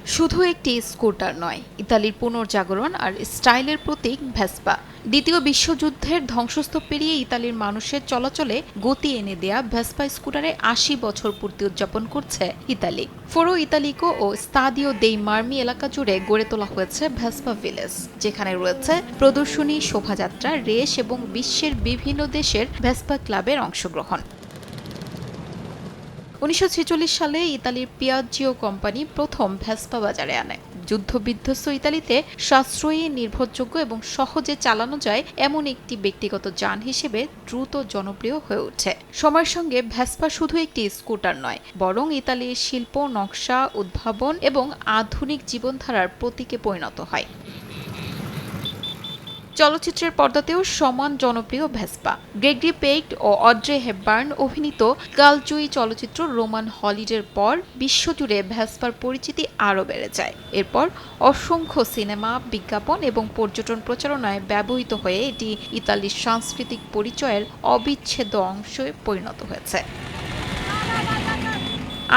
শুধু একটি স্কুটার নয়, ইতালির পুনর্জাগরণ আর স্টাইলের প্রতীক ভেসপা। দ্বিতীয় বিশ্বযুদ্ধের ধ্বংসস্তূপ পেরিয়ে ইতালির মানুষের চলাচলে গতি এনে দেয়া ভেসপা স্কুটারে ৮০ বছর পূর্তি উদযাপন করছে ইতালি। ফোরো ইতালিকো ও স্তাদিও দেই মার্মি এলাকা জুড়ে গড়ে তোলা হয়েছে ভেসপা ভিলেজ, যেখানে রয়েছে প্রদর্শনী, শোভাযাত্রা, রেস এবং বিশ্বের বিভিন্ন দেশের ভেসপা ক্লাবের অংশগ্রহণ। ১৯৪৬ সালে ইতালির পিয়াজিও কোম্পানি প্রথম ভেসপা বাজারে আনে। যুদ্ধবিধ্বস্ত ইতালিতে সাশ্রয়ী, নির্ভরযোগ্য এবং সহজে চালানো যায় এমন একটি ব্যক্তিগত যান হিসেবে দ্রুত জনপ্রিয় হয়ে ওঠে। সময়ের সঙ্গে ভেসপা শুধু একটি স্কুটার নয়, বরং ইতালির শিল্প, নকশা, উদ্ভাবন এবং আধুনিক জীবনধারার প্রতীকে পরিণত হয়। চলচ্চিত্রের পর্দাতেও সমান জনপ্রিয় ভেসপা। গ্রেগরি পেইক ও অড্রে হেপবার্ন অভিনীত গার্লজুই চলচ্চিত্র রোমান হলিডের পর বিশ্বজুড়ে ভেসপার পরিচিতি আরও বেড়ে যায়। এরপর অসংখ্য সিনেমা, বিজ্ঞাপন এবং পর্যটন প্রচারণায় ব্যবহৃত হয়ে এটি ইতালির সাংস্কৃতিক পরিচয়ের অবিচ্ছেদ্য অংশে পরিণত হয়েছে।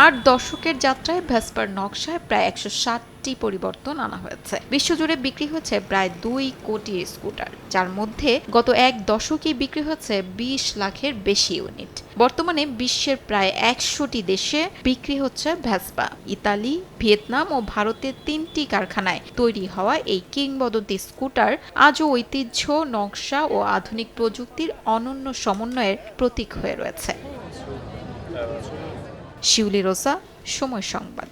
৮ দশকের যাত্রায় ভেসপার নকশায় প্রায় ১৬০টি পরিবর্তন আনা হয়েছে। বিশ্বজুড়ে বিক্রি হয়েছে প্রায় ২ কোটি স্কুটার, যার মধ্যে গত এক দশকেই বিক্রি হয়েছে ২০ লাখের বেশি ইউনিট। বর্তমানে বিশ্বের প্রায় ১০০টি দেশে বিক্রি হচ্ছে ভেসপা। ইতালি, ভিয়েতনাম ও ভারতের ৩টি কারখানায় তৈরি হওয়া এই কিংবদন্তি স্কুটার আজও ঐতিহ্য, নকশা ও আধুনিক প্রযুক্তির অনন্য সমন্বয়ের প্রতীক হয়ে রয়েছে। শিউলি রোসা, সময় সংবাদ।